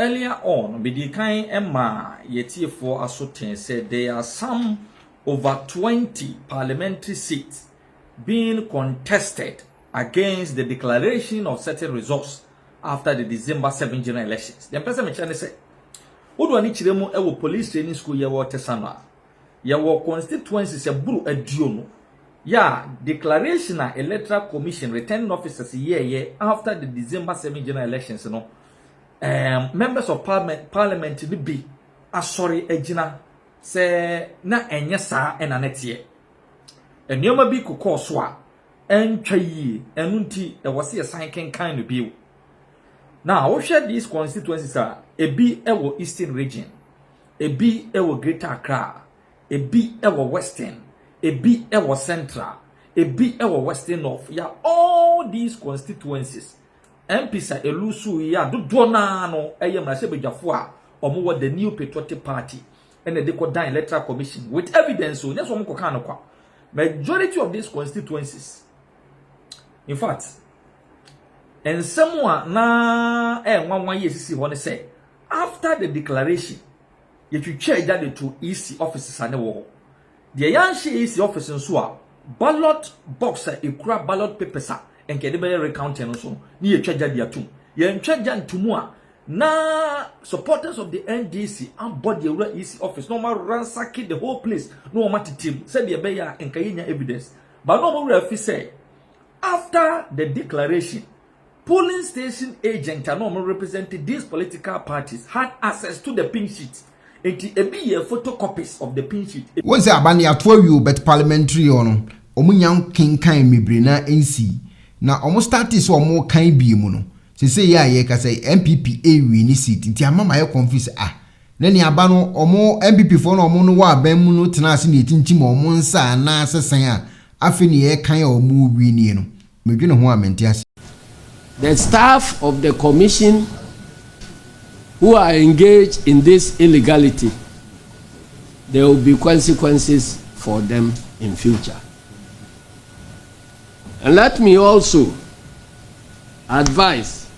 earlier on, Bidikai Emma Yetifo Asoten said there are some over 20 parliamentary seats being contested against the declaration of certain results after the December 7 general elections. The person mentioned say, Odo ani chiremu ewo police training school ye wo Tesana. Ye wo constituency se buru adiono. Ya declaration na electoral commission returning officers ye after the December 7 general elections no. Members of parliament ni bi asori ejina se na enye saa ena netie. Enioma bi kokọ so a entwa yi enunti e wose ye san kenkan no bi. Now, we share these constituencies are ebi ewo Eastern region, ebi ewo Greater Accra, ebi ewo Western, ebi ewo Central, ebi ewo Western North. Yeah, all these constituencies. MPs elusu ya do na no eye mrase bejafo a omo the New Patriotic Party and the Decodan Electoral Commission with evidence. So that's what we can know. Majority of these constituencies, in fact, and someone na 1 year see one say after the declaration, if you check that the two EC officers and the war, the Yanshi EC officers who are ballot boxer ekura ballot papers and can be recounted also ni check that dia two ye check that to na supporters of the NDC and body the EC office no more ransack the whole place no matter team said the beya and kayenya evidence but no more refi say after the declaration polling station agent and normal represented these political parties had access to the pin sheet. It a be photocopies of the pin sheet. What's a banny at you but parliamentary on Omunyan King Kai Mibrina NC. Now almost started so more kind be mono. She say ya say NPP a winning seat. Inti mama ya confuse Neni abano or more NPP for no mono wa bemuno tenacity tinchim or monsa na sasanya. Afini e kind or move winning. Maybe no one mentias. The staff of the commission who are engaged in this illegality, there will be consequences for them in future. And let me also advise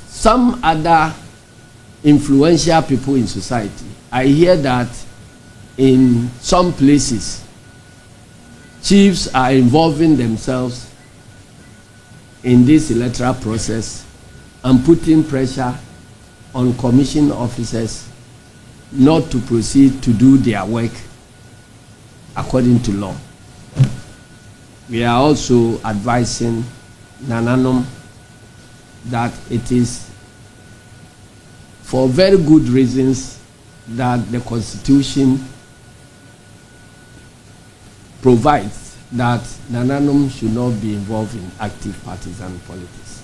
some other influential people in society. I hear that in some places, chiefs are involving themselves in this electoral process and putting pressure on commission officers not to proceed to do their work according to law. We are also advising Nananom that it is for very good reasons that the Constitution provides that Nananom should not be involved in active partisan politics.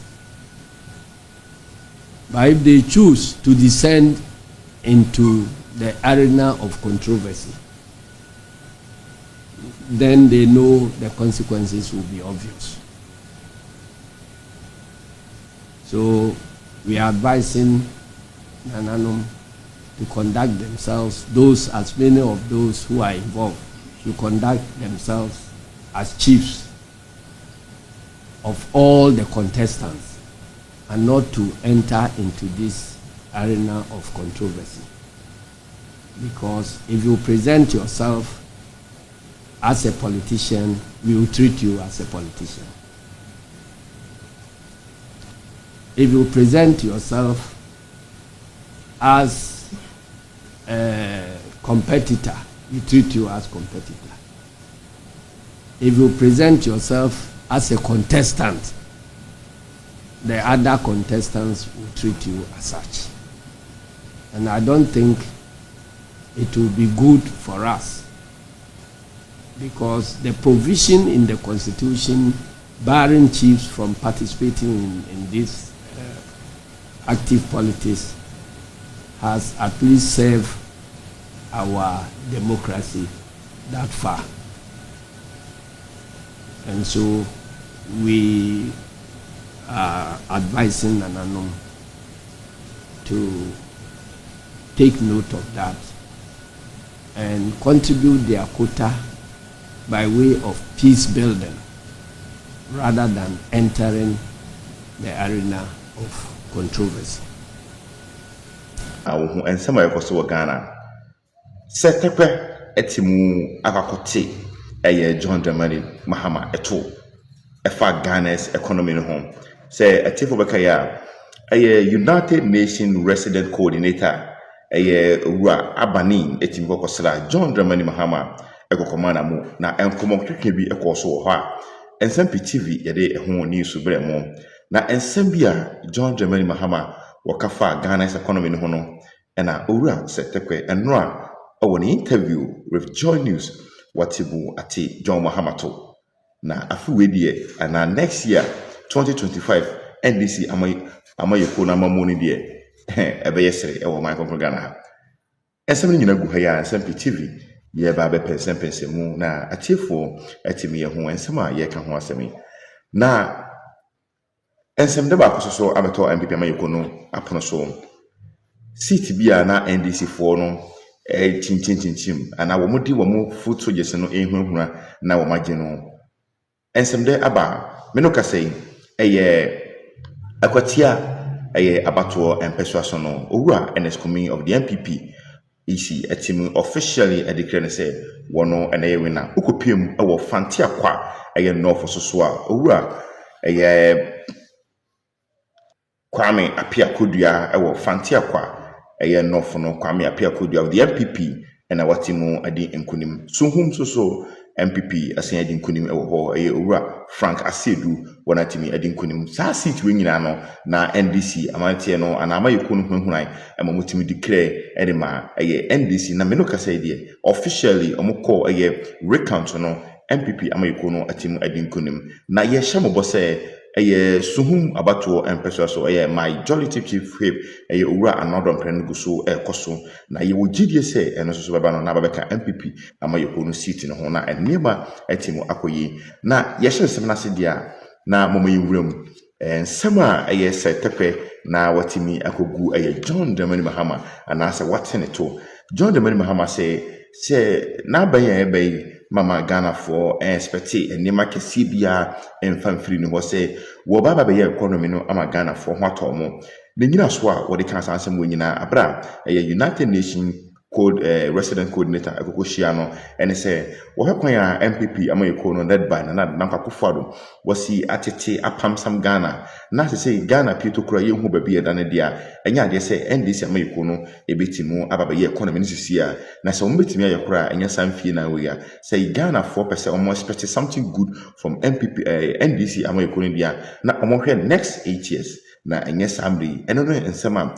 But if they choose to descend into the arena of controversy, then they know the consequences will be obvious. So we are advising Nananom to conduct themselves, as many of those who are involved, to conduct themselves as chiefs of all the contestants and not to enter into this arena of controversy. Because if you present yourself as a politician, we will treat you as a politician. If you present yourself as a competitor, we treat you as competitor. If you present yourself as a contestant, the other contestants will treat you as such. And I don't think it will be good for us, because the provision in the Constitution barring chiefs from participating in this active politics has at least served our democracy that far. And so we are advising Nananom to take note of that and contribute their quota by way of peace building rather than entering the arena of controversy. Awo and some of us were Ghana. Set up etimu akakote John Dramani Mahama eto. Efa Ghana's economy no home. Say Etifo Bakaya United Nations Resident Coordinator Ura Abanin etimu kokosela John Dramani Mahama ekokomana mu na enkomo keke bi ekoso ha. Ensem TV yade ho news bre mo. Na ensem bia John Dramani Mahama wakafa Ghana's economy no hono ena owura setekwe enra on interview with Joy News watibu ati John Mahamato na afuwe die ana next year 2025 NDC amayeko na mamoni die ebe yesere ewo man kon Ghana ha ensem nyina gu ha ya ensem TV ye ba be pensem na atifo atimi ye ho ensem a ye ka ho asemi na ensem de ba koso abeto NPP amayeko no apono so seat bia na NDC for no chin ana wo mudi wo mo foot soldiers no ehunhuna na wo magye no ensem de aba me no kasei akwatia abato empeswaso no owura NSCOMI of the NPP isi atimu officially declare say wono ene winner ukopiem ewo fantia kwa north so a owura Kwame Appiah-Kuduah ewo fantia kwa north no Kwame Appiah-Kuduah of the NPP ena watimu adi nkunim suhum so NPP asen adi nkunim ewo ho owura Frank Asiedu wonatimi adi nkunim sa seat we nyina no na NDC amantie no ana amayeko no hunhunan amamutimi declare edema NDC na meno kasa die officially omukọ recount no NPP amayeko no atimu adi nkunim na ye hyemobo se suhum abato empesa so my jollity chief whip owura another mpren go so koso na ye wogidie se eno so baba no na babeka MPP amayeko no seat no ho na enema atimu akoyi na ye hyesem na se dia na momoyi wuram ensema se tepe na watimi akogu John Dramani Mahama anasa watene to John Dramani Mahama se na bayan Mama Ghana for expect enema kesi bia emfamfiri no ho se wo baba be economy no ama Ghana for hwato mo ne nyina so a wo de kan sansem wo nyina abra United Nations resident coordinator akokoshiya no ene se wo hekwan a MPP amayeko no led by na akufo-addo wasi atete apamsam Ghana na se Ghana pieto kura ye hu babi eda ne dia enya ade se NDC amayeko no ebetimu ababa ye economy no sisia na se ombetimi aye kura enya samfie na we ya say Ghana 4% almost expect something good from MPP NDC amayeko no dia na omohwe next 8 years na enye samri eno no ensema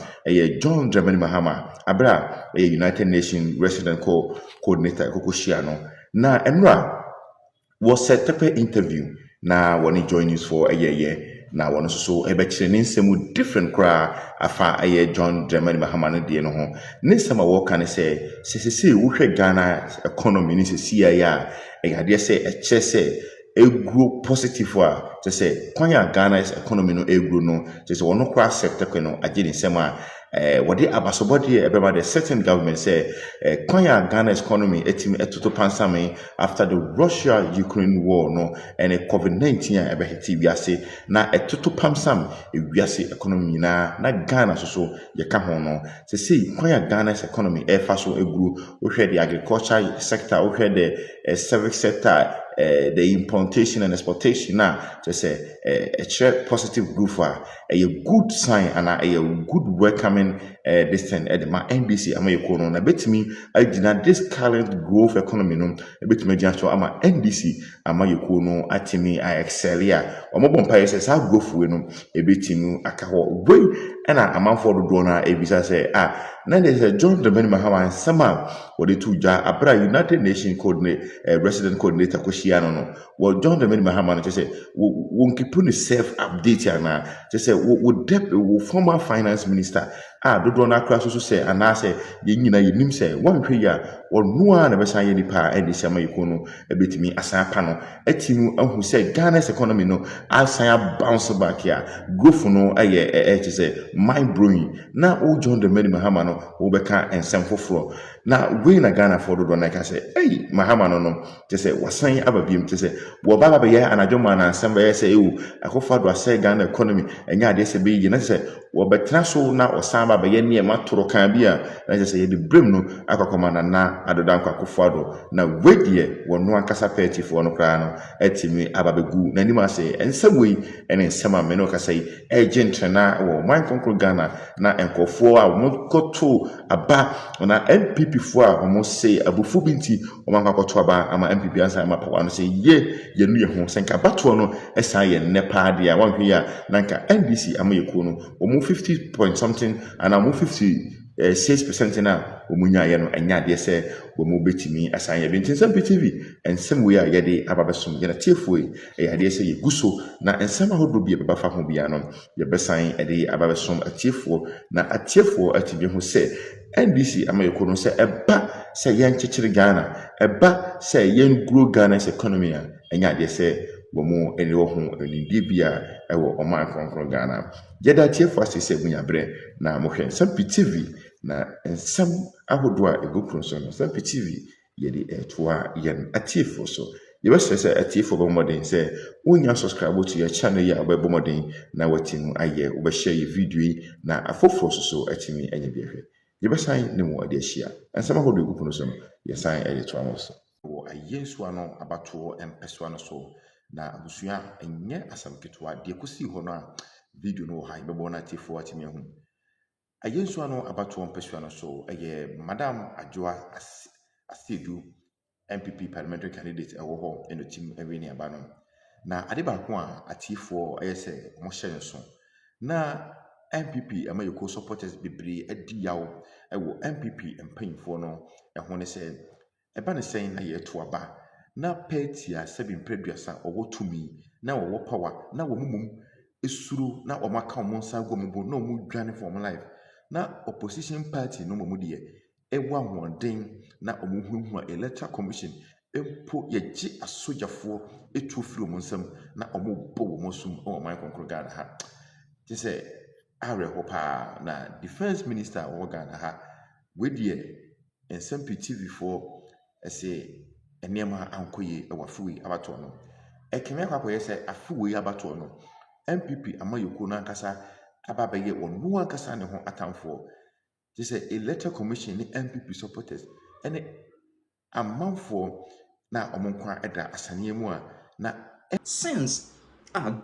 John Dramani Mahama abra United Nations resident coordinator kokoshia no na enra was set up interview na woni join news for na wono so ebekire ne nsemu different kra afa John Dramani Mahama no de no ho ne nsema wo kan se wo hwe Ghana economy ni se sia ya ade se eche se egro positive wa to say kwanya Ghana's economy no egro no to say wono kra sector no agye ne sema wode abasobode ebema the certain government say kwanya Ghana's economy etimi etoto pansame after the Russia-Ukraine war no and COVID-19 ebehiti wiase na etoto pansam wiase economy na Ghana so ye ka ho no say kwanya Ghana's economy fa so egro wo hwe the agriculture sector wo hwe the service sector the importation and exportation now to say a positive growth a good sign and a good welcoming this thing at the NDC amayeko no na betimi agina this current growth economy no betimi agina ama NDC amayeko no atimi excel ya omobompa yes how growth we no ebetimi akaho we na amanfo do na ebisa say na dey John Dramani Mahama sama wode tuja abra United Nations resident coordinator koshiano no wo John Dramani Mahama no say won keep on self update ya na say wo former finance minister do na kra so say ana say ye nyina ye nim say wan hwe ya wɔno a na bɛsan yɛ nipa a NDC ama yɛkɔ no ɛbɛtumi asan apa no ɛtumi ahu sɛ Ghana's economy no asan bounce back a growth no ɛyɛ ɛkyɛ sɛ mind blowing na o John the Many Mahama no wobɛka nsɛm foforɔ na wei na Ghana for dodo na ka sɛ ei Mahama no kyɛ sɛ wasan aba biem kyɛ sɛ wɔba bɛyɛ anadwo ma na nsɛm bɛyɛ sɛ ewu akɔfa do asɛ Ghana economy ɛnyɛ adeɛ sɛ bɛyɛ na kyɛ sɛ wɔbɛtena so na ɔsan ba bɛyɛ nneɛma toro kan bi a na kyɛ sɛ yɛde brem no akɔkɔma na adoda nkɔ akɔfa na wei deɛ wɔno ankasa pɛɛtifoɔ no koraa no ɛtumi aba bɛgu n'anim ase nsɛm wei ɛne nsɛm a mene ɔkasa yi ɛgye ntrɛna wɔ ɔman kronkron Ghana na nkɔfoɔ a wɔkɔto aba na NPP foɔ a wɔn se abufo bi nti wɔn akɔto aba ama NPP ansa ama pawa no sɛ yɛnu yɛ ho sɛ nka batoɔ no ɛsan yɛ nnɛ paa deɛ a wɔn hwɛ yɛ na nka NDC ama yɛkuo no wɔn 50 point something and wɔn 56% na wɔn nyaayɛ no ɛnya adeɛ sɛ wɔn bɛtumi asan yɛ bi nti nsɛm PTV nsɛm wei a yɛde aba bɛsom yɛn tiefoɔ yi ɛyɛ adeɛ sɛ yɛgu so na nsɛm ahodoɔ bi a bɛba fa ho bia no yɛbɛsan ɛde aba bɛsom atiefoɔ na atiefoɔ atumi ho sɛ NDC ama yɛkuo no sɛ ɛba sɛ yɛn kyekyere Ghana ɛba sɛ yɛn grow Ghana's economy a ɛnya adeɛ sɛ wɔn ɛne wɔ ho ɛnidie bi a ɛwɔ ɔman kronkron Ghana yɛda atiefoɔ ase sɛ bunyabrɛ na mohwɛ nsɛm PTV na nsɛm ahodoɔ a ɛgu kron so no nsɛm PTV yɛde ɛtoa yɛn atiefoɔ so yɛbɛsɛ sɛ atiefoɔ bɛ mmɔden sɛ wonya subscribe to yɛ channel yi a wobɛbɔ mmɔden na watimi ayɛ wobɛhyɛ yɛ video yi na afoforɔ so atimi anya bi ahwɛ yɛbɛsan ne mu ade ahyia nsɛm ahodoɔ ɛgu kron so no yɛsan ɛde toa mo so wɔ ayɛnsua no abatoɔ mpɛsoa no so na abusua ɛnyɛ asam ketewa deɛ kɔsi hɔ no a video no wɔ ha yɛbɛbɔ no atiefoɔ atimi ahu ayɛnsua no abatoɔ mpɛsoa no so ɛyɛ Madam Kyei-Duah NPP parliamentary candidate ɛwɔ hɔ ɛno tim ɛwɛ ne aba no na ade baako a atiefoɔ ɛyɛ sɛ wɔhyɛ nso na NPP ama yɛkɔ supporters bebree adi yaw ɛwɔ NPP mpanyinfoɔ no ɛho ne sɛ ɛba ne sɛn na yɛto aba na party a 730 ɔwɔ tumi na wɔwɔ power na wɔn mum esuro na wɔn aka wɔn nsa agɔ wɔn bo na wɔn dwane for wɔn life na opposition party no wɔn deɛ ɛwɔ ahoɔden na wɔn huhua electoral commission mpo yɛgye asogyafoɔ etu firi wɔn nsam na wɔn bɔ wɔn sum ɛwɔ ɔman kronkron Ghana ha te sɛ awerɛhɔ paa na defence minister a ɔwɔ Ghana ha wei deɛ nsɛm PTV foɔ ɛsɛ nneɛma ankɔ yie ɛwɔ afuwi abatoɔ no ɛkɛmɛ akɔyɛ sɛ afuwi abatoɔ no NPP ama yɛkuo no ankasa aba bɛyɛ wɔn no ankasa ne ho atamfoɔ te sɛ electoral commission ne NPP supporters ɛne amanfoɔ na ɔmo nkwa ɛda asaneɛ mu a na since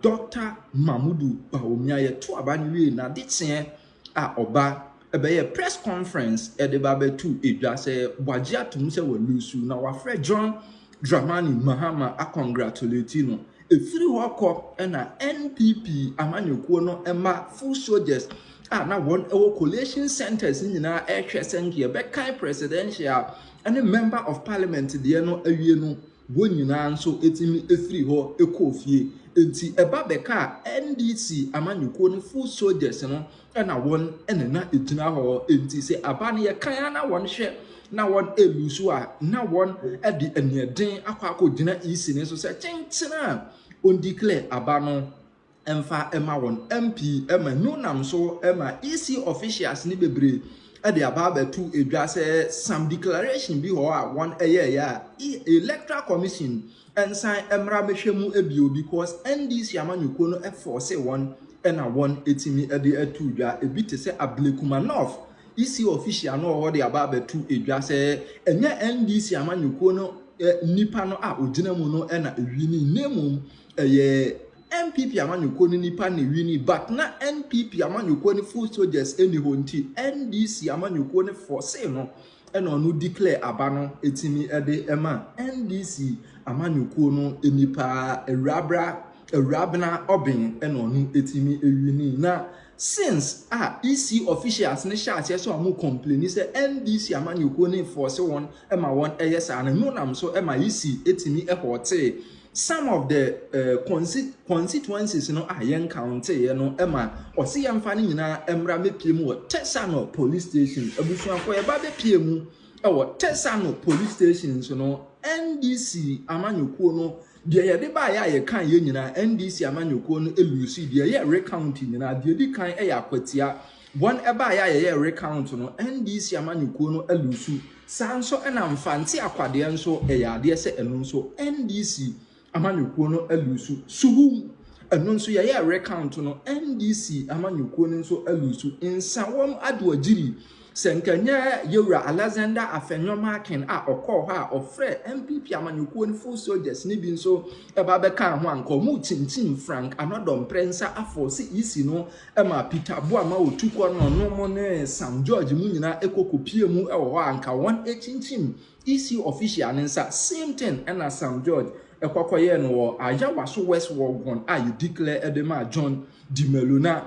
Dr. Mahmudu Bawumia yɛto aba no wie na de teɛ a ɔba ɛbɛyɛ press conference ɛde ba bɛtu edwa sɛ wagye atom sɛ wɔlusu na wafrɛ John Dramani Mahama akongratulate no efiri hɔ kɔ ɛna NPP amanyɔkuo no ɛma full soldiers na wɔn ɛwɔ collation centers nyinaa ɛhwɛ sɛ nkeɛ bɛkan presidential ɛne member of parliament deɛ no awie no wɔn nyinaa nso etimi efiri hɔ ɛkɔ fie enti ɛba bɛka NDC amanyɔkuo no full soldiers no ɛna wɔn ɛnena egyina hɔ enti sɛ aba no yɛkan na wɔn hwɛ na wɔn elusu a na wɔn ɛde aniɛden akɔ gyina EC ne so sɛ kyɛnkyɛn a on declare aba no ɛmfa ɛma wɔn MP ɛma nunam so ɛma EC officials ne bebree ɛde aba abɛtu edwa sɛ some declaration bi hɔ a wɔn ɛyɛ a electoral commission ɛnsan ɛmra mehwɛ mu ebio because NDC amanyɔkuo no ɛforce wɔn ɛna wɔn etimi ɛde atu dwa ebi te sɛ Ablekumanov EC official no ɔwɔ de aba abɛtu edwa sɛ ɛnyɛ NDC amanyɔkuo no nipa no a ogyina mu no ɛna ewini nemu ɛyɛ NPP amanyɔkuo no nipa na ewini but na NPP amanyɔkuo no full soldiers ɛni hɔ nti NDC amanyɔkuo no force no ɛna ɔno declare aba no etimi ɛde ɛma NDC amanyɔkuo no nipa Ewurabena Obin ɛna ɔno etimi ewini na since EC officials ne hyɛ aseɛ sɛ ɔmo complain sɛ NDC amanyɔkuo no force wɔn ɛma wɔn ɛyɛ saa na nunam so ɛma EC etimi ɛhɔte some of the constituencies no yɛn county no ɛma ɔsi yɛn fa ne nyinaa ɛmra mepie mu wɔ Tesano police station abusuafo yɛba bepie mu Tesano police stations no NDC amanyukuo no de yede ba ya ye kan ye nyina NDC amanyukuo no elusi de ye recount nyina de di kan e yakwatia one eba ya ye recount no NDC amanyukuo no elusu sanso na mfante akwade nso e ya de se enu nso NDC amanyukuo no elusu suhu enu nso ye recount no NDC amanyukuo no nso elusu insawom adwagiri Senkanya Yura Alexander Afenyomakin Oko ha ofre NPP amanyukuo ni full soldiers ni bi nso ebabeka ho anko mu chinchin Frank anodom prensa aforce isi no ema Peter Boama otukwo no mo ne Sam George mu nyina ekokopie mu ewo ho anka one chinchin isi official nsa same thing na Sam George ekwakoye no wo Ayawaso West Ward 1 you declare edema John Dimeluna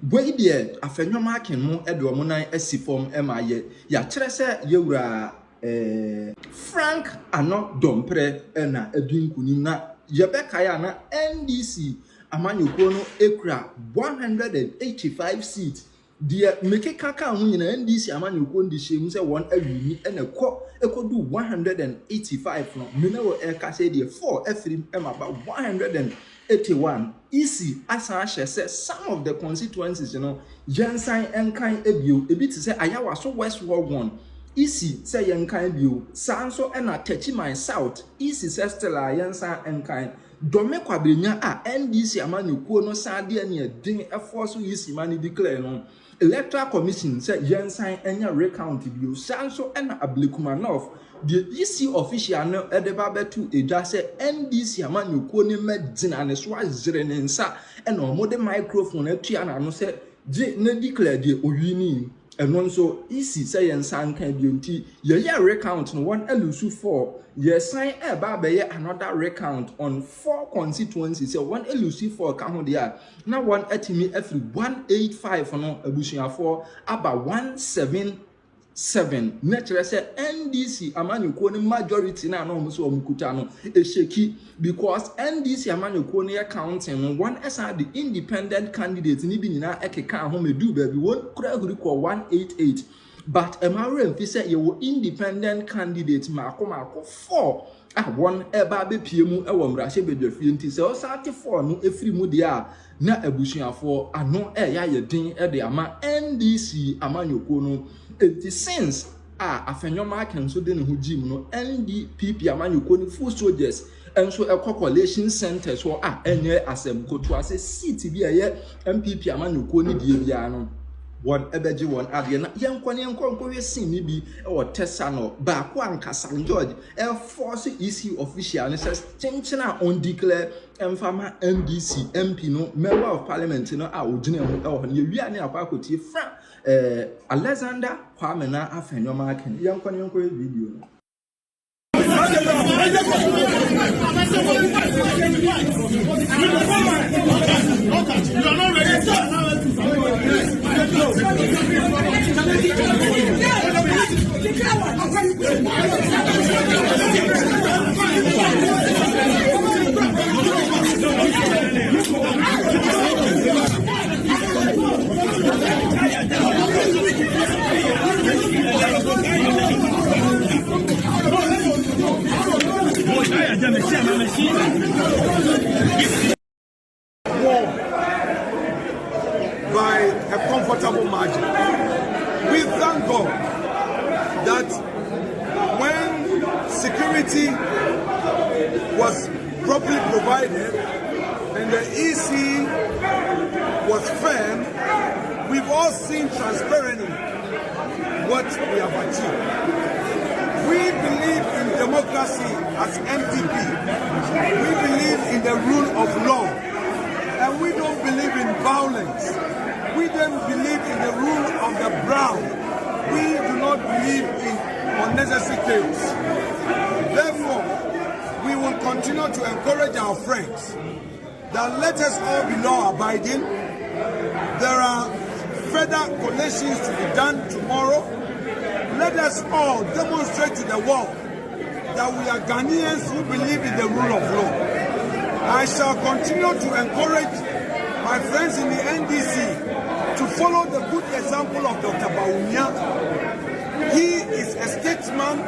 Boy dear, Afenyomakin mo edo mo nan asifom ema ye ya kire se yewura Frank ano dompre na adinkunim na yebeka ya na NDC amanyukuo no ekura 185 seats dia meke kaka ho nyina NDC amanyukuo ndi hyemu se won awini na ekodu 185 no mena wo eka se dia 4 afrim ema ba 181 easy asan hye some of the constituencies Jensen enkan ebio ebi ti se Ayawaso West Ward 1 easy se yenkan ebio sanso na Techiman South easy se stella yensan enkan dome kwabrenya NDC amanyukuo no sade ne din eforso easy mani declare no Electoral Commission se yensan enya recount bio sanso na Ablekumanov the EC official no edeba betu edwa se NDC amanyukuo ni medina ne so azire ne nsa na omode microphone atua na no se je na declare de owini eno nso EC se yensan kan bi nti ye recount no one elusu 4 ye sign eba be ye another recount on 4 constituencies so one elusu 4 ka ho de na one atimi afri 185 no abusuafo aba 177 naturally say NDC amanyukuo ni majority na no so omkuta no esheki because NDC amanyukuo ni accounting one esa the independent candidate ni bi nyina ekeka ho medu ba bi won kura guri ko 188 but emare mfi say ye wo independent candidate mako 4 one eba be pie mu e wo mrahye bedwafie nti se o sate 4 no efiri mu dia na abusuafo ano ya yedin e de ama NDC amanyukuo no it since Afenyomakin so de ne ho gym no NPP amanyukuo ni full soldiers enso Collation center so enye asem kotu ase seat bi eye NPP amanyukuo ni die bia no one ebeji one ade na yenkwo we sin ni bi e wo Tesano ba ko anka San George force EC official ne says chinchina on declare emfama NDC MP no member of parliament no ogine ho e wo ne wi ane akwakotie fra Alexander Kwamena Afenyomakin yenkwo video no you are not by a comfortable margin. We thank God that when security was properly provided and the EC was firm, we've all seen transparently what we have achieved. We believe in democracy as NPP. We believe in the rule of law. And we don't believe in violence. We don't believe in the rule of the brown. We do not believe in unnecessary chaos. Therefore, we will continue to encourage our friends that let us all be law-abiding. There are further collations to be done tomorrow. Let us all demonstrate to the world that we are Ghanaians who believe in the rule of law. I shall continue to encourage my friends in the NDC to follow the good example of Dr. Bawumia, He is a statesman.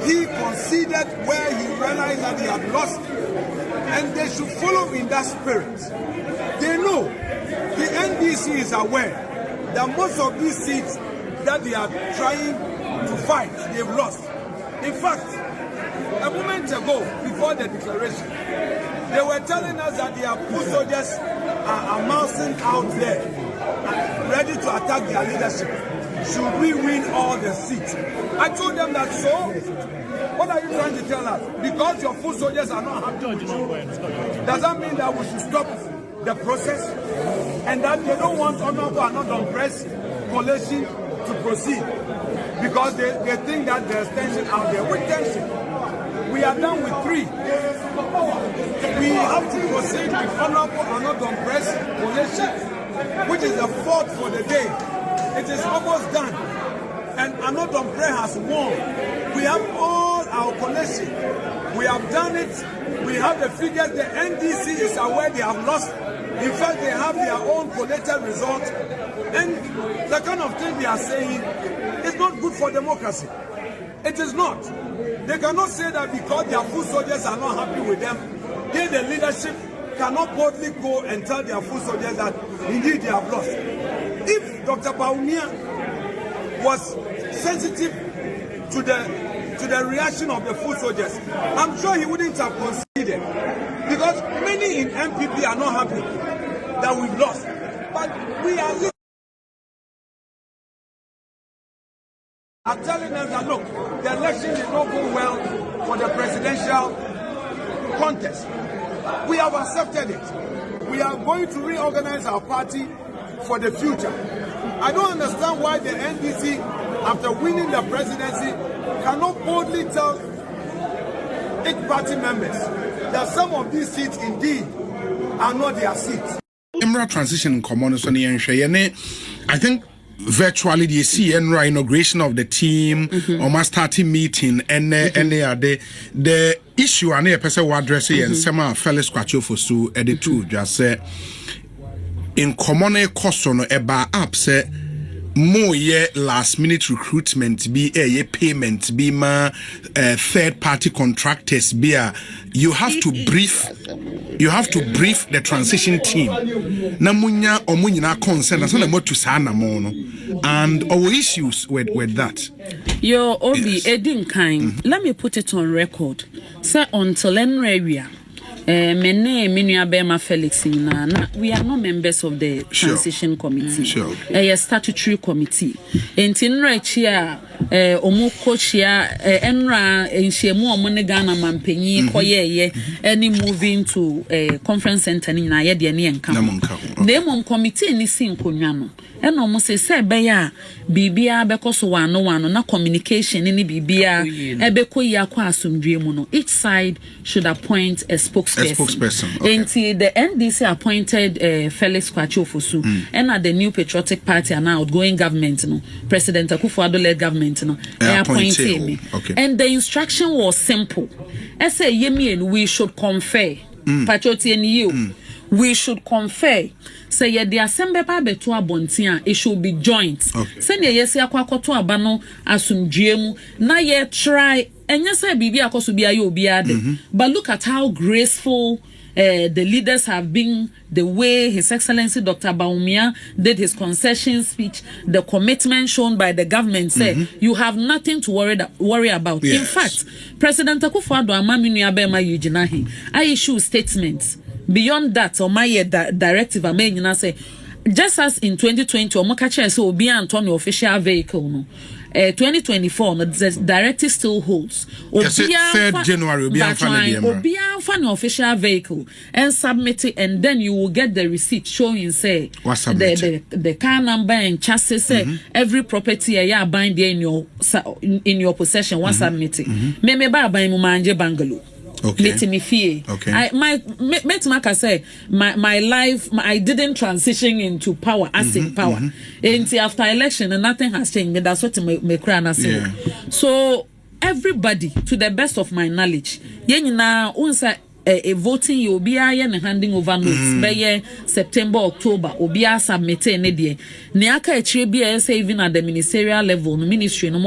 He conceded where he realized that he had lost, and they should follow in that spirit. They know, the NDC is aware that most of these seats that they are trying to fight, they've lost. In fact, a moment ago, before the declaration, they were telling us that their foot soldiers are amassing out there, ready to attack their leadership. Should we win all the seats? I told them that, so what are you trying to tell us? Because your foot soldiers are not happy with you, does that mean that we should stop the process? And that they don't want Honorable Anodon Press Collation to proceed? Because they think that there's tension out there. With tension, we are done with 3. We have to proceed with Honorable Anodon Press Collation, which is the 4th for the day. It is almost done, and Anodon Press has won. We have all our collation. We have done it. We have the figures. The NDC is aware they have lost. In fact, they have their own collated result. And the kind of thing they are saying is not good for democracy. It is not. They cannot say that because their foot soldiers are not happy with them, they, the leadership, cannot boldly go and tell their foot soldiers that indeed they have lost. If Dr. Bawumia was sensitive to the reaction of the foot soldiers, I'm sure he wouldn't have conceded. Because many in NPP are not happy that we've lost. But we are telling them that, look, the election did not go well for the presidential contest. We have accepted it. We are going to reorganize our party for the future. I don't understand why the NDC, after winning the presidency, cannot boldly tell its party members that some of these seats indeed are not their seats. Emerald transition in common, I think virtually the CNRA inauguration of the team or my starting meeting and the issue and the person who address it and some fellow scratch for so edit two just say in common cost on eba up say more last minute recruitment be a payment be ma third party contractors be you have to brief the transition team na munya omunyina consent na so na motu sana mono and our issues with that your obi edin kind let me put it on record say until area mene menua bema Felix na we are not members of the transition committee. A statutory committee. Enti nra chi a omu kochia enra enhyiemu omone Ghana mampanyi koyeye any moving to conference center ni na ye de ne enka. Na mom committee ni sin konwa no. Eno omo se be ya bibia bekoso wano na communication ni bibia ebekoyi akwa asomdwe mu no. Each side should appoint a spokesperson. Okay. Until the NDC appointed Felix Kwachi-Ofosu and at the New Patriotic Party and now outgoing government, President akufo-addo led government, appointed me. Okay. And the instruction was simple. I say, Yemi, we should confer. Patrioti and you. We should confer. Say ye the assembly beto abontia it should be joint. Say ye yesi akwakoto abano asumdwemu na ye try enya say bibi akoso bia ye obi ade. But look at how graceful the leaders have been, the way His Excellency Dr. Bawumia did his concession speech, the commitment shown by the government say you have nothing to worry about. Yes. In fact, President akufo-addo amaminu abema yujinahi I issue statements. Beyond that, or my directive, I mean, say, just as in 2020, or Mokacha so be on official vehicle, no. 2024, the directive still holds. Yes, 3rd January, be on official vehicle and submit it, and then you will get the receipt showing, say, the car number and chassis, say, every property you bind there in your possession, one submitted. Me buy Mumanje Bungalow. Okay. Let me fear. Okay. I say my life I didn't transition into power as in power. Until after election and nothing has changed. That's what me cry say. So everybody, to the best of my knowledge, yenina unsa a voting you be and handing over notes by September, October, or be a submit ne dear. Niaka HB say even at the ministerial level, the ministry, no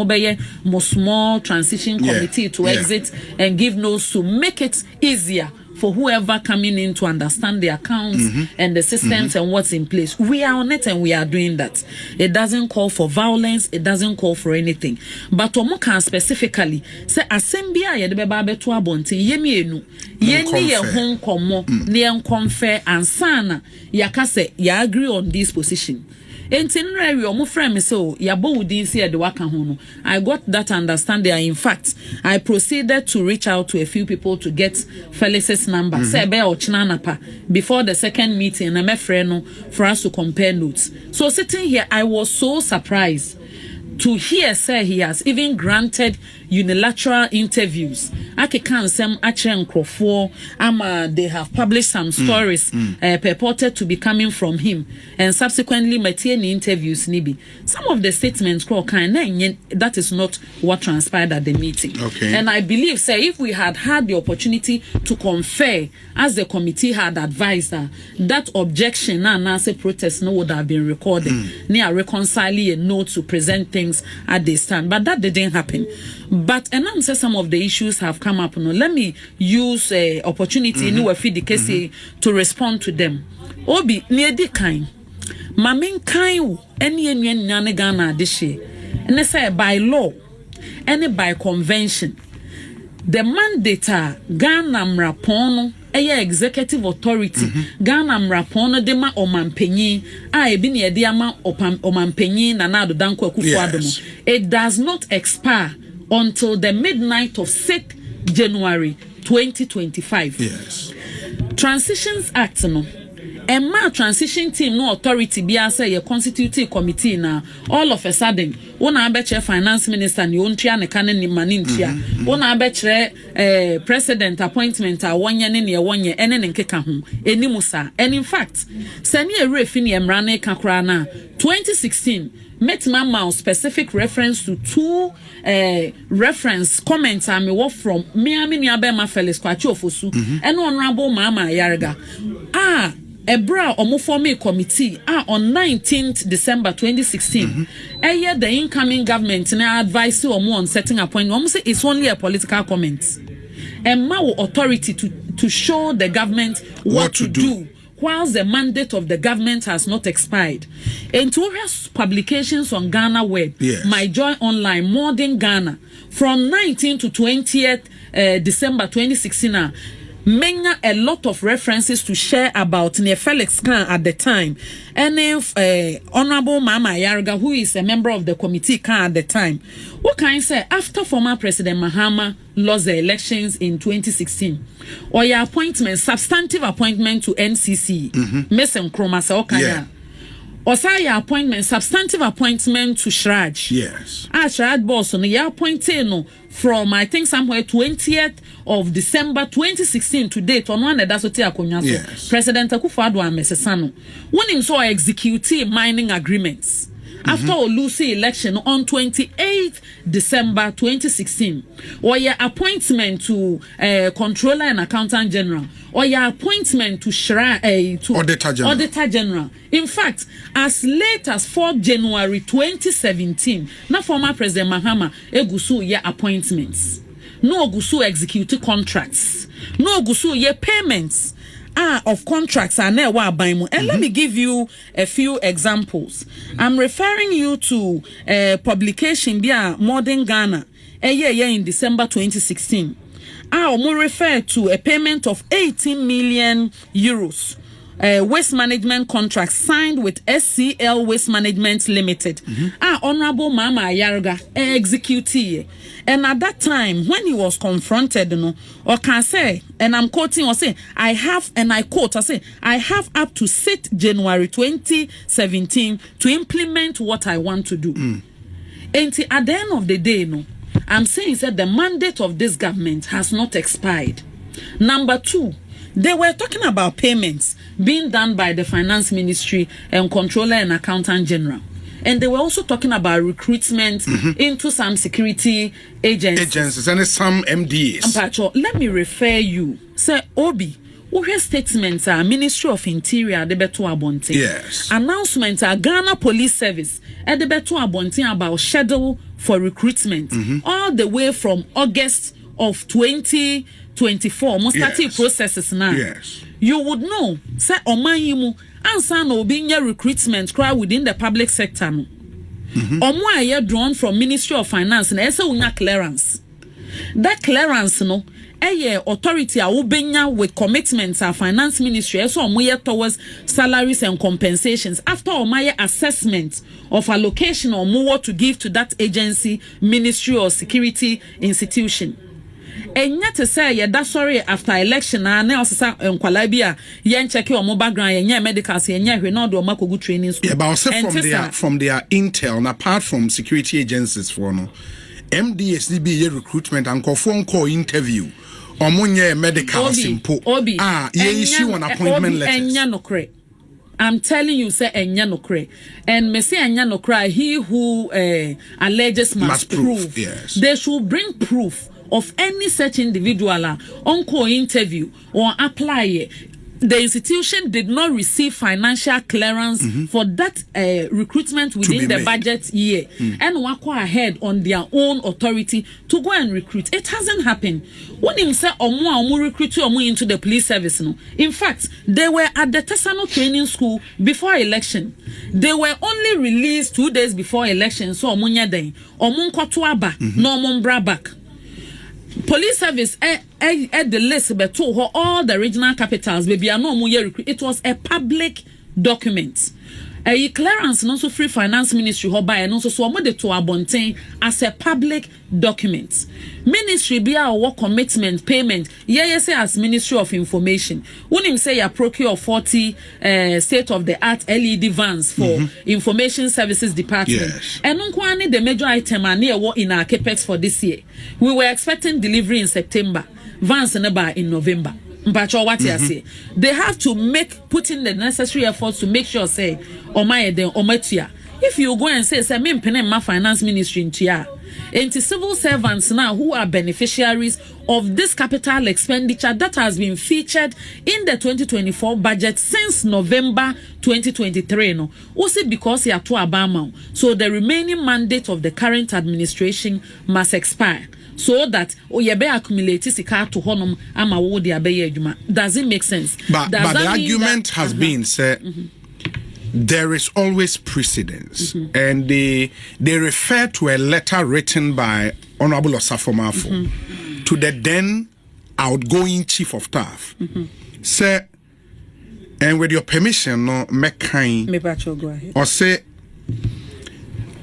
more small transition committee to exit and give notes to make it easier for whoever coming in to understand the accounts and the systems and what's in place. We are on it and we are doing that. It doesn't call for violence. It doesn't call for anything. But Omo can specifically say assembia ye de beba beto abonte yemi enu yeni ye hon komo ne enkonfe ansana yakase ya agree on this position. Entinre we omo frame so yabo wudin see de waka ho no. I got that understanding. In fact, I proceeded to reach out to a few people to get Felix's number. Say be ochinanapa before the second meeting na me frɛ no for us to compare notes. So sitting here, I was so surprised to hear say he has even granted unilateral interviews. Ake kan sem ache nkrofo ama they have published some stories purported to be coming from him and subsequently maintain interviews nibi. Some of the statements that is not what transpired at the meeting. Okay. And I believe say if we had the opportunity to confer as the committee had advised that objection and say protest no would have been recorded. Near reconciling a note to present things at this time, but that didn't happen. But and I'm saying some of the issues have come up. No, let me use opportunity in feed the case to respond to them. Obi near the kind, mamin kind any nyane Ghana this year, and they say by law, any by convention, the mandate Ghana mrapono. Executive authority Ghana mrapono dema omampenyi ebi ne yede ama omampenyi Nana Danko akufo-addo no. It does not expire until the midnight of 6th January 2025. Yes. Transitions Act no Emma transition team no authority be say a constitutive committee na all of a sudden wona abeche finance minister ni ontua ne kan ni manintia wona abeche president appointment a wonye ne ne wonye ene ne nkeka ho enimusa. And in fact sani erefi ne emra ne kakra na 2016 met my specific reference to two reference comments I me from me nuabema Felix Kwachi Ofosu and honorable Mama Yarga Ebra Omoforme committee on 19th December 2016 the incoming government na advise Omo on setting appointment. Omo say it's only a political comment and my authority to show the government what to do whilst the mandate of the government has not expired. And to us publications on Ghana Web, My Joy Online, Modern Ghana, from 19th to 20th December 2016, many a lot of references to share about near Felix Khan at the time. And if Honorable Mama Yarga, who is a member of the committee Khan at the time, what can I say? After former President Mahama lost the elections in 2016, or your appointment, substantive appointment to NCC, Mesem Kromasa Okanya. Or say your appointment, substantive appointment to Shraj. Yes. Shraj boss on your appointment from I think somewhere 20th of December 2016 to date on one that's what yes. President akufo-addo amesesano. When him saw executive mining agreements. After Olusi election on 28th December 2016, or your appointment to Controller and Accountant General, or your appointment to Auditor General. In fact, as late as 4th January 2017, na former President Mahama egusu ye appointments, no gusu executive contracts, no gusu ye payments. Of contracts are now and let me give you a few examples. I'm referring you to publication via Modern Ghana in December 2016. I refer to a payment of 18 million euros. Waste management contract signed with SCL Waste Management Limited. Honorable Mama Yarga executee. And at that time, when he was confronted, or can say, and I'm quoting, or say, I have, and I quote, I say, I have up to 6th January 2017 to implement what I want to do. And at the end of the day, I'm saying that the mandate of this government has not expired. Number two, they were talking about payments being done by the Finance Ministry and Controller and Accountant General. and they were also talking about recruitment into some security agencies and some MDAs. Mpacho, let me refer you. Sir Obi, where statements are Ministry of Interior the beto abonte. Yes. Announcements are Ghana Police Service at the beto abonte about schedule for recruitment all the way from August of 2024. Almost 30 processes now. Yes. You would know, say Omayimu, answer no being recruitment crowd within the public sector. No. Omo drawn from Ministry of Finance and esa unya clearance. That clearance no authority a wobenya with commitments of finance ministry so omo towards salaries and compensations after omo assessment of allocation or more to give to that agency, ministry or security institution. And yet to say sorry after election na osesa enkwala bi a yen check your background yen medicals yen hwe na do makogu training school. Yeah, but also from their intel and apart from security agencies for no MDSDB recruitment and phone call interview omonye medical simple issue an appointment letters. I'm telling you, say enya no kre, and me say enya no kre. He who alleges must prove. Yes. They should bring proof of any such individual on co-interview or apply. The institution did not receive financial clearance for that recruitment within the budget year and walk ahead on their own authority to go and recruit. It hasn't happened. When him say omu recruit omu into the police service no. In fact, they were at the Tesano training school before election. They were only released 2 days before election. So omu nyadeng omu nkotuaba no omu mbra back. Police service the list but all the regional capitals baby no recruit. It was a public document. A clearance no so free finance ministry ho buy no so de to abonten as a public document. Ministry be our commitment payment say as Ministry of Information. When him say you procure 40 state of the art LED vans for information services department. Yes. And unkwani the major item in our capex for this year. We were expecting delivery in September. Vans in November. They have to put in the necessary efforts to make sure say if you go and say me my finance ministry into civil servants now who are beneficiaries of this capital expenditure that has been featured in the 2024 budget since November 2023 no also because you are to Obama, so the remaining mandate of the current administration must expire so that yebe accumulate sika to honum ama wo de abeye adwuma. Does it make sense? But the argument has been said there is always precedence and they refer to a letter written by Honorable Osafo to the then outgoing chief of staff. Say, and with your permission no make kind go ahead. or say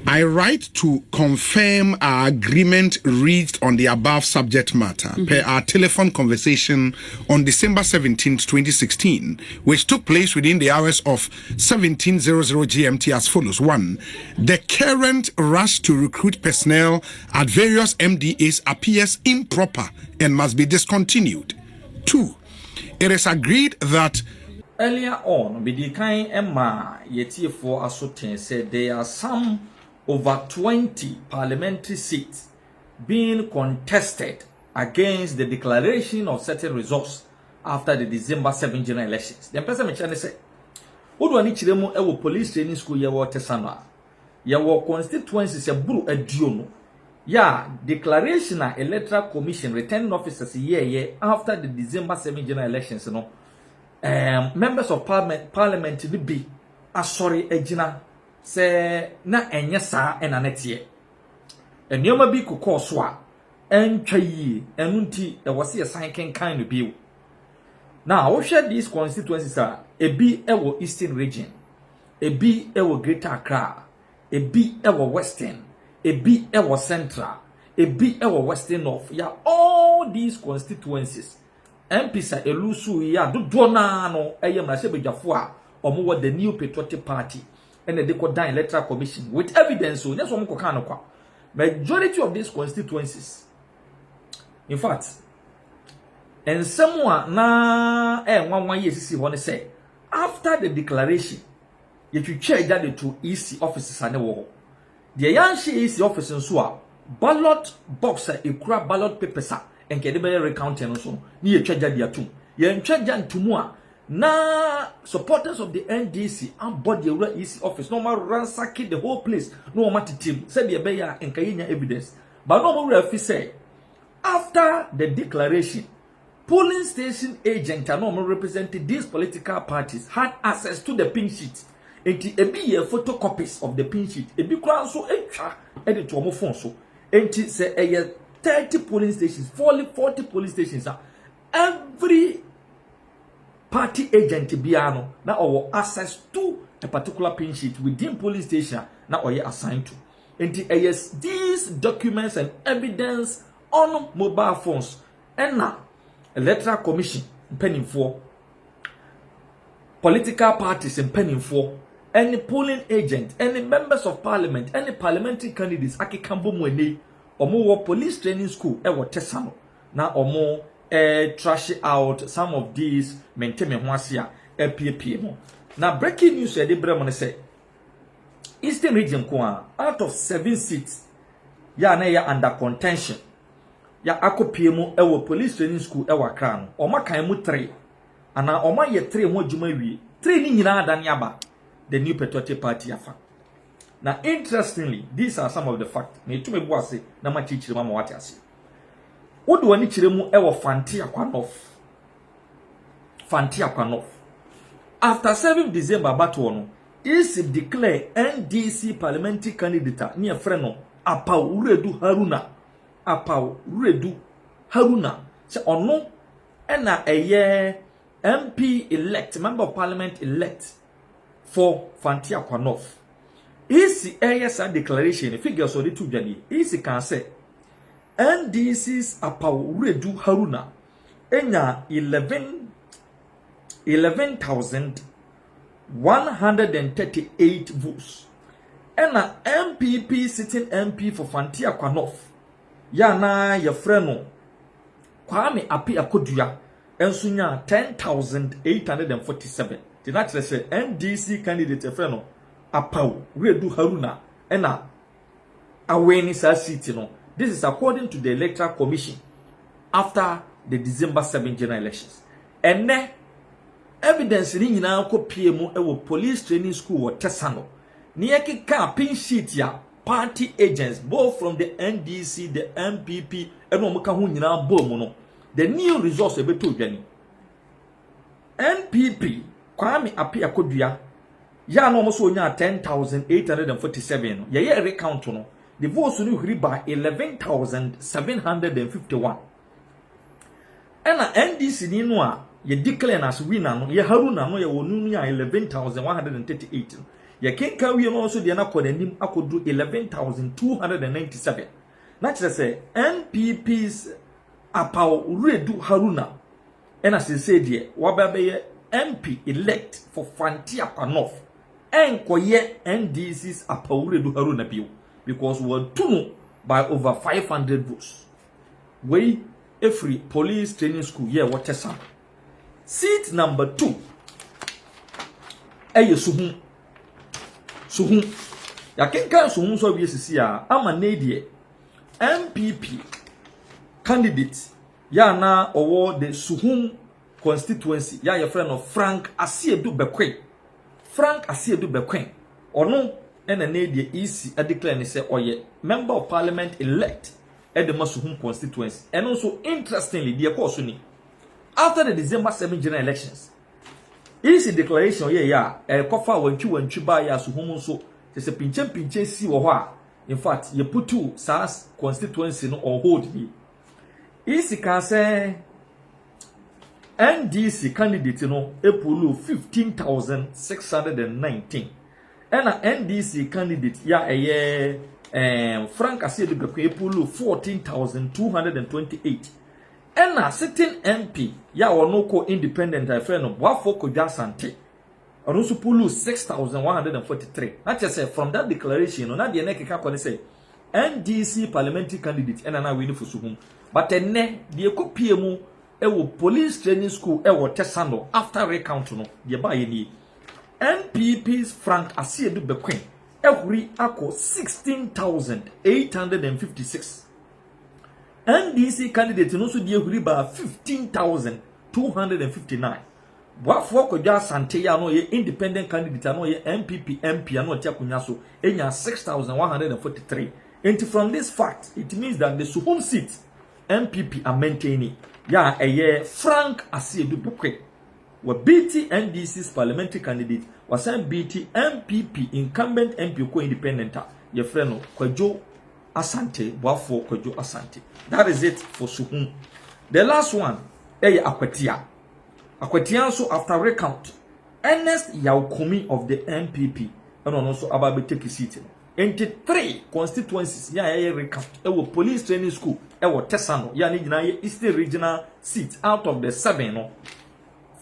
I write to confirm our agreement reached on the above subject matter per our telephone conversation on December 17, 2016, which took place within the hours of 17:00 GMT as follows. 1. The current rush to recruit personnel at various MDAs appears improper and must be discontinued. 2. It is agreed that earlier on, Bidikai Emma Yetifo Asoten said there are some over 20 parliamentary seats being contested against the declaration of certain results after the December 7 general elections. The person mentioned say, "Odo ani chiremu ewo police training school ye wo Tesano. Ye wo constituencies ye buru adiono. Ya declaration na electoral commission returning officers ye after the December 7 general elections no. Members of parliament will be sorry ejina se na enye saa ena netie enioma bi kokọ so a entwa yi enunti e wose ye san kenkan no biu na wo hwe these constituencies a ebi ewo eastern region, ebi ewo greater Accra, ebi ewo western, ebi ewo central, ebi ewo western north. Ya all these constituencies MPs elusu ya dodo na no eye mrase bedwafo a omo the New Patriotic Party and they could die electoral commission with evidence. So that's what I'm going. Majority of these constituencies, in fact, and someone na 1 year see want to say after the declaration ye twitwa agade to EC offices ane wo de yanhye EC office nso a ballot box ekura ballot papers a enke de be recount no so ni ye twa agade atum ye ntwa agade ntumu a na supporters of the NDC and body EC office no ma ransack the whole place no ma titim said the be ya enka yenya evidence but no ma refi say after the declaration polling station agent and no represented these political parties had access to the pin sheet enti ebi ye photocopies of the pin sheet ebi kura so etwa edit to omo phone so enti say 30 polling stations 40 polling stations every party agent biano na owo access to a particular pin sheet within polling station na oye assigned to enti these documents and evidence on mobile phones and na electoral commission penning for political parties and penning for any polling agent any members of parliament any parliamentary candidates akikambo mwene omo wo police training school e wo tesano na omo trash out some of these menteme ho ase a PPM mo na breaking news e de brem no say Eastern region ko out of 7 seats ya na ya under contention ya akopie mu e wo police training school e wa kra no o makan mu 3 ana o ma ye 3 ho adwuma wie 3 ni nyina adane aba the new patriotic party afa na interestingly these are some of the facts me to me bo ase na ma chichire ma wate ase wodo wani chire mu e wo Fanti Akwanoff after 7 December battle no is declare NDC parliamentary candidate ni e frɛ no Apauredu Haruna se ono ena eye MP elect member of parliament elect for Fanti Akwanoff isi eye declaration figures so the two jani isi can say NDC's Apauredu Haruna enya 11,138 votes ena MPP sitting MP for Fanti Akwanoff ya na ye freno Kwame akufo-addo enso nya 10,847 the natural say NDC candidate freno Apauredu Haruna ena aweni sa city no. This is according to the electoral commission after the December 7 general elections and evidence ni nyina kopie mu e wo police training school wo Tesano ni ekeka pin sheet ya party agents both from the NDC the NPP and no maka ho nyina bom no the new results ebeto dwani NPP Kwame akufo-addo ya no mo so nya 10,847 no ye recount no the votes no hiri by 11,751 and NDC ni no a ye declare as winner no ye Haruna no ye wonu nya 11,138 ye kenka wi no so de na kodanim akodu 11,297 na kire say NPP's Apauredu Haruna and as say de wababe MP elect for Fanti Akwanoff enkoye NDC's Apauredu Haruna bio because we were two by over 500 votes we every police training school here what some seat number 2 eye suhun ya kenka suhun so bi sisi a ama na die MPP candidate ya na owo the suhun constituency ya your friend of Frank Asiedu Bekwen ono ena na die EC a declare ni say oye member of parliament elect at the Masuhun constituency and also interestingly the course ni after the December 7 general elections EC declaration kofa wantwi ba ya Suhun so se pinche si wo ho a in fact ye putu SAS constituency no on hold bi EC can say NDC candidate no epulu 15,619 and NDC candidate Frank Asiedu Bekwen epulu 14,228 and sitting MP onoko independent friend of Wafoko Jasante and also pulu 6,143 not just say from that declaration no na de nekeka ko say NDC parliamentary candidate and na win for Suhum but enne de kopie mu ewo police training school ewo Tesano after recount no ye ba ye ni NPP's Frank Asiedu Bequin ehuri ako 16,856. NDC candidate no so die ehuri ba 15,259. Boafo Kodwa Asante ya no ye independent candidate no ye NPP MP no tia kunya so enya 6,143. And from this fact, it means that the Suhum seat NPP are maintaining. Ya Frank Asiedu Bequin were BT NDC's parliamentary candidate was sent BT MPP incumbent MP ko independent ye friend Kyei-Duah Asante Boafo Kyei-Duah Asante. That is it for Suhum. The last one Akwatia. Akwatia so after recount Ernest Yaukumi of the NPP and also about take a seat. 23 constituencies recount police training school Tesano Eastern regional seats out of the 7 no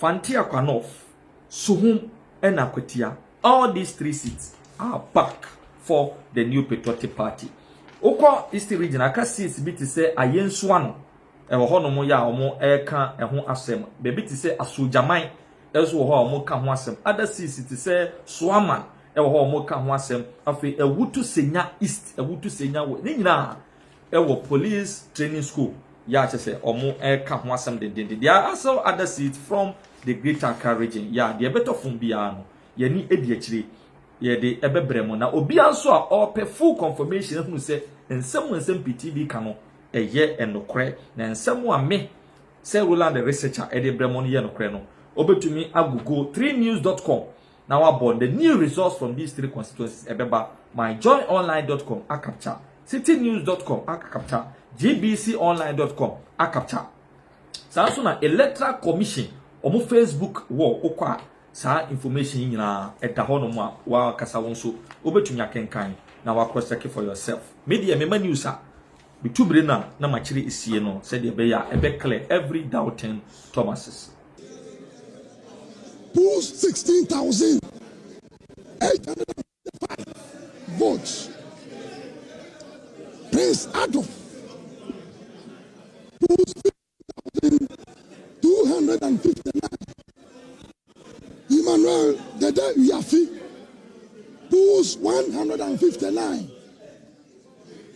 Fantia North, Suhum and Akwatia. All these 3 seats are back for the new Patriotic Party. Oko Eastern regional seats be to say Ayenswano hono ya omo eka eho asem bebi ti se Asujaman eso ho omo ka ho asem other seats ti se Swaman ho omo ka ho asem afi Ewutu Senya East Ewutu Senya wo ni nyina police training school ya che omo eka ho asem de there are also other seats from the Greater Accra region ya de better from bia no ye ni edi akire ye de ebebrem na obi anso a ope full confirmation hu se nsem PTV kano eye enokre na nsem a me say Roland the researcher e de bremon ye enokre no obetumi agugo 3news.com now about the new results from these 3 constituencies ebeba myjoyonline.com akapcha citynews.com akapcha gbconline.com akapcha sanso na electoral commission omo Facebook wo okwa sa information nyina eda ho no mu a wa kasa won so obetumi akenkan na wa cross check for yourself media mema news a bitubire na machire isie no said be ya ebe clear every doubting Thomases. Who's 16,855 votes? Prince Addo, who's 15,259. Emmanuel Dede Yafi, who's 159.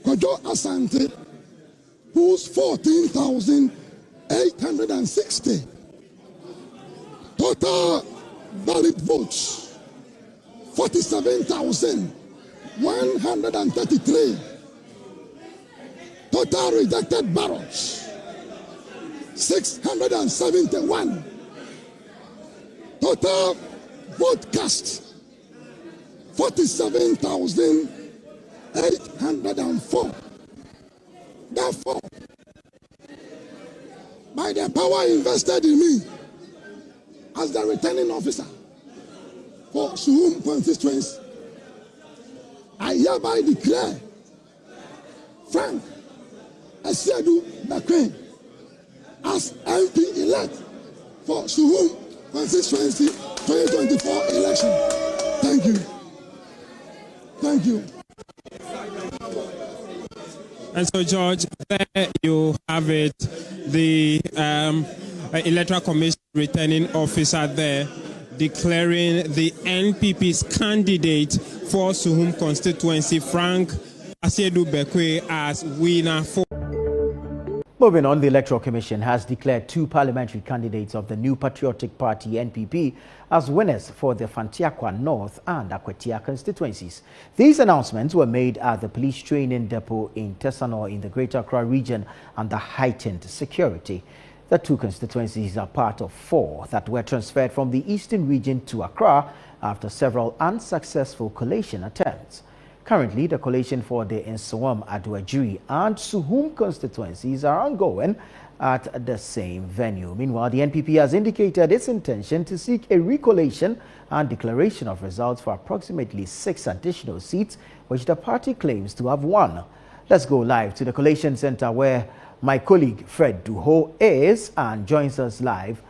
Kyei-Duah Asante, who's 14,860. Total valid votes 47,133. Total rejected ballots 671. Total vote cast 47,804. Therefore, by the power invested in me as the returning officer for Suhum constituency, I hereby declare Frank Asiedu Bequin as MP elect for Suhum constituency 2024 election. Thank you. Thank you. And so, George, there you have it. The Electoral Commission returning officer there declaring the NPP's candidate for Suhum constituency, Frank Asiedu Bequin, as winner for. Moving on, the Electoral Commission has declared 2 parliamentary candidates of the New Patriotic Party (NPP) as winners for the Fantiakwa North and Akwatia constituencies. These announcements were made at the police training depot in Tesano in the Greater Accra region under heightened security. The 2 constituencies are part of 4 that were transferred from the eastern region to Accra after several unsuccessful collation attempts. Currently, the collation for the Nsawam-Addo and Suhum constituencies are ongoing at the same venue. Meanwhile, the NPP has indicated its intention to seek a recollation and declaration of results for approximately 6 additional seats, which the party claims to have won. Let's go live to the Collation Center where my colleague Fred Duho is and joins us live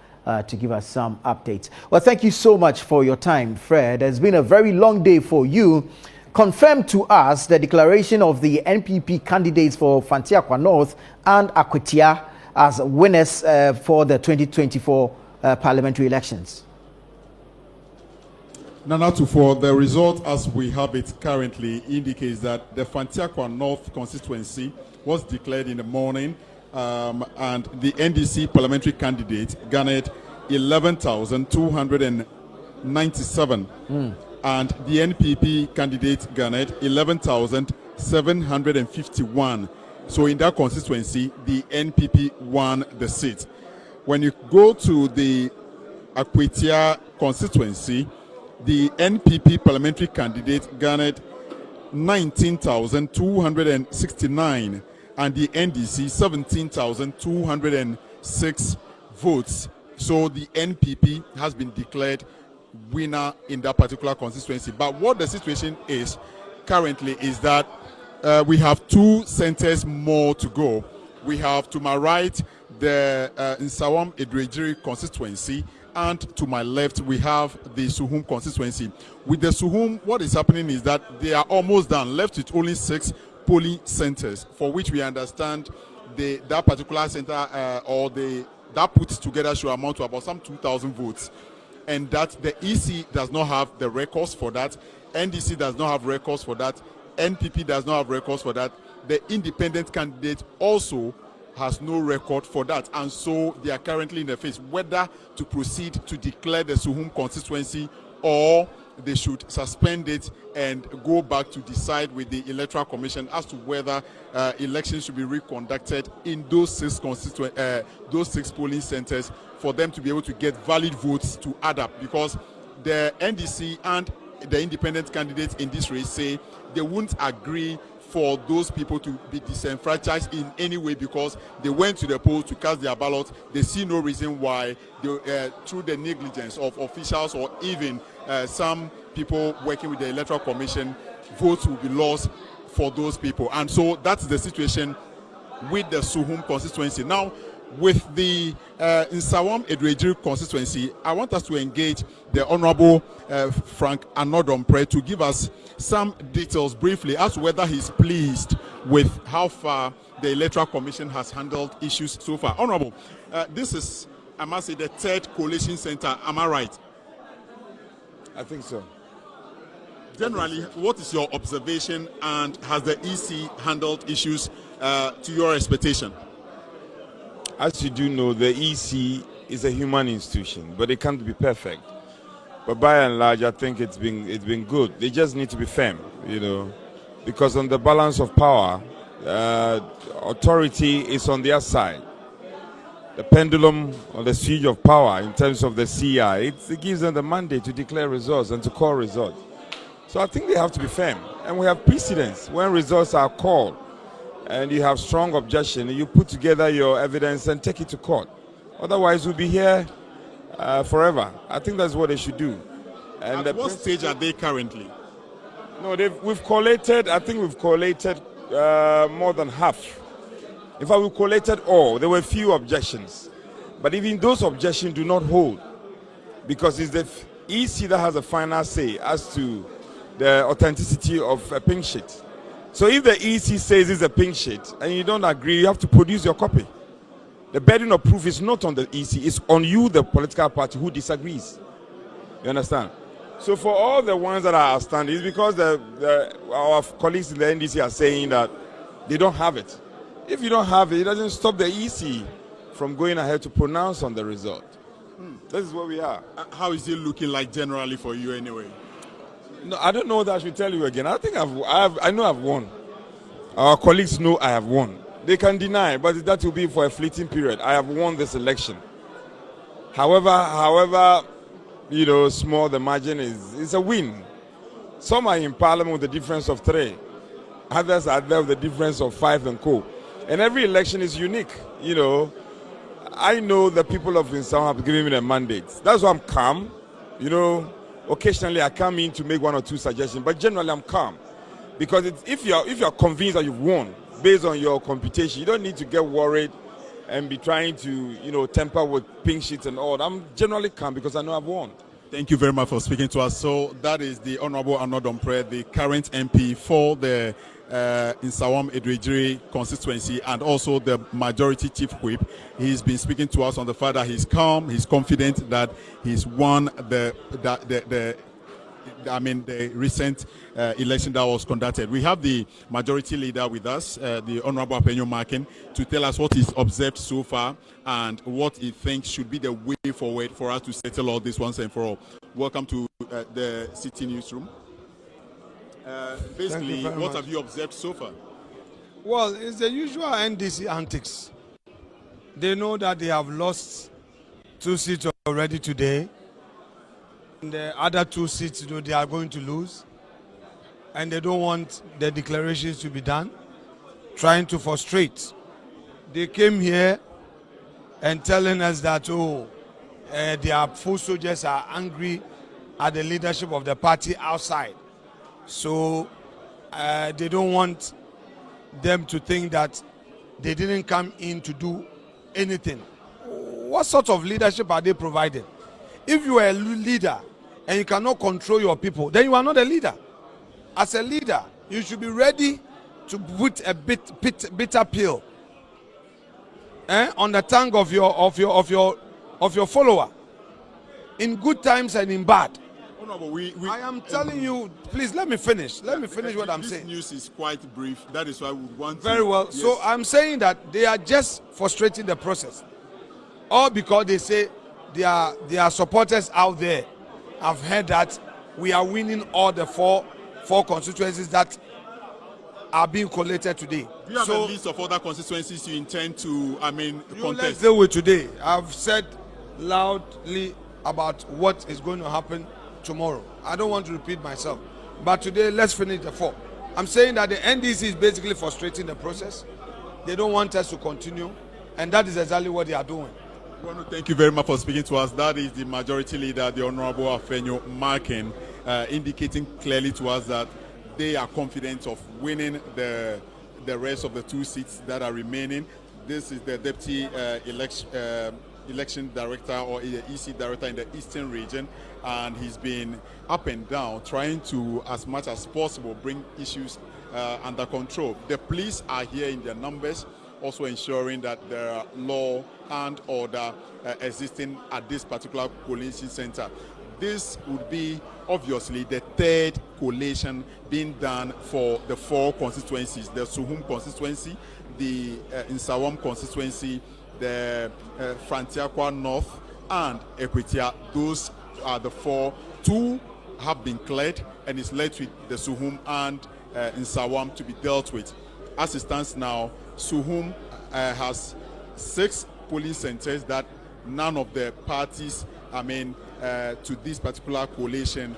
to give us some updates. Well, thank you so much for your time, Fred. It's been a very long day for you. Confirm to us the declaration of the NPP candidates for Fantiakwa North and Akwatia as winners for the 2024 parliamentary elections. Nana Tufo, the result as we have it currently indicates that the Fantiakwa North constituency was declared in the morning, and the NDC parliamentary candidate garnered 11,297, and the NPP candidate garnered 11,751. So in that constituency, the NPP won the seat. When you go to the Akwetia constituency, the NPP parliamentary candidate garnered 19,269 and the NDC 17,206 votes. So the NPP has been declared winner in that particular constituency. But what the situation is currently is that we have 2 centers more to go. We have to my right the Nsawam Edrejiri constituency, and to my left we have the Suhum constituency. With the Suhum, what is happening is that they are almost done, left with only 6 polling centers, for which we understand that particular center that put together should amount to about some 2,000 votes, and that the EC does not have the records for that, NDC does not have records for that, NPP does not have records for that, the independent candidate also has no record for that, and so they are currently in the phase whether to proceed to declare the Suhum constituency or they should suspend it and go back to decide with the Electoral Commission as to whether elections should be reconducted in those 6 polling centers for them to be able to get valid votes to add up, because the NDC and the independent candidates in this race say they won't agree for those people to be disenfranchised in any way because they went to the polls to cast their ballot. They see no reason why, through the negligence of officials or even some people working with the Electoral Commission, votes will be lost for those people. And so that's the situation with the Suhum constituency. Now, with the Nsawam Edrejiri constituency, I want us to engage the Honorable Frank Anodompre to give us some details briefly as to whether he's pleased with how far the Electoral Commission has handled issues so far. Honorable, this is, I must say, the 3rd Collation Center. Am I right? I think so. Generally, what is your observation, and has the EC handled issues to your expectation? As you do know, the EC is a human institution, but it can't be perfect. But by and large, I think it's been good. They just need to be firm, because on the balance of power, authority is on their side. The pendulum on the siege of power in terms of the CI, it gives them the mandate to declare results and to call results. So I think they have to be firm. And we have precedents when results are called and you have strong objection, you put together your evidence and take it to court. Otherwise, we'll be here forever. I think that's what they should do. And at what stage are they currently? No, we've collated, I think we've collated more than half. In fact, we collated all. There were few objections. But even those objections do not hold, because it's the EC that has a final say as to the authenticity of a pink sheet. So if the EC says it's a pink sheet and you don't agree, you have to produce your copy. The burden of proof is not on the EC, it's on you, the political party, who disagrees. You understand? So for all the ones that are outstanding, it's because our colleagues in the NDC are saying that they don't have it. If you don't have it, it doesn't stop the EC from going ahead to pronounce on the result. This is where we are. How is it looking like generally for you anyway? No, I don't know that I should tell you again. I think I know I've won. Our colleagues know I have won. They can deny, but that will be for a fleeting period. I have won this election. However, small the margin is, it's a win. Some are in parliament with a difference of 3. Others are there with a difference of 5 and co. And every election is unique. I know the people of Nsawam have given me the mandate. That's why I'm calm. Occasionally I come in to make 1 or 2 suggestions, but generally I'm calm. Because if you're convinced that you've won based on your computation, you don't need to get worried and be trying to, temper with pink sheets and all. I'm generally calm because I know I've won. Thank you very much for speaking to us. So that is the Honorable Anodompre, the current MP for the Nsawam Edrejiri constituency and also the majority chief whip. He's been speaking to us on the fact that he's calm, he's confident that he's won the the recent election that was conducted. We have the majority leader with us, the Honorable Apenyo Markin, to tell us what he's observed so far and what he thinks should be the way forward for us to settle all this once and for all. Welcome to the City Newsroom. Basically, what have you observed so far? Well, it's the usual NDC antics. They know that they have lost 2 seats already today. And the other 2 seats, they are going to lose. And they don't want the declarations to be done, trying to frustrate. They came here and telling us that, their full soldiers are angry at the leadership of the party outside. So they don't want them to think that they didn't come in to do anything. What sort of leadership are they providing? If you are a leader and you cannot control your people, then you are not a leader. As a leader, you should be ready to put a bitter pill on the tongue of your follower, in good times and in bad. I am telling you, please let me finish. Let me finish what I'm saying. This news is quite brief. That is why we want Very well. Yes. So I'm saying that they are just frustrating the process. All because they say their supporters out there have heard that we are winning all the four constituencies that are being collated today. Do you have a list of other constituencies you intend to, contest? Let's deal with today. I've said loudly about what is going to happen tomorrow. I don't want to repeat myself. But today, let's finish the 4. I'm saying that the NDC is basically frustrating the process. They don't want us to continue. And that is exactly what they are doing. I want to thank you very much for speaking to us. That is the majority leader, the Honorable Apenyo Markin, indicating clearly to us that they are confident of winning the rest of the 2 seats that are remaining. This is the Deputy Election Director or EC Director in the Eastern Region, and he's been up and down trying to, as much as possible, bring issues under control. The police are here in their numbers, also ensuring that there are law and order existing at this particular collation center. This would be obviously the 3rd collation being done for the 4 constituencies: the Suhum constituency, the Nsawam constituency, the Fantiakwa North, and Equatia. Those are the 4. 2 have been cleared, and it's left with the Suhum and Nsawam to be dealt with. As it stands now, Suhum has 6 police centers that none of the parties, to this particular coalition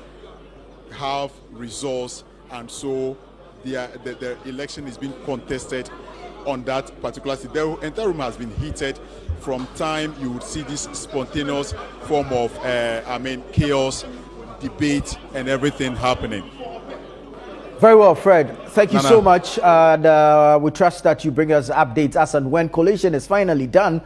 have results, and so the election is being contested on that particular city. The entire room has been heated. From time you would see this spontaneous form of chaos, debate, and everything happening. Very well, Fred. Thank you so much. And we trust that you bring us updates as and when collation is finally done.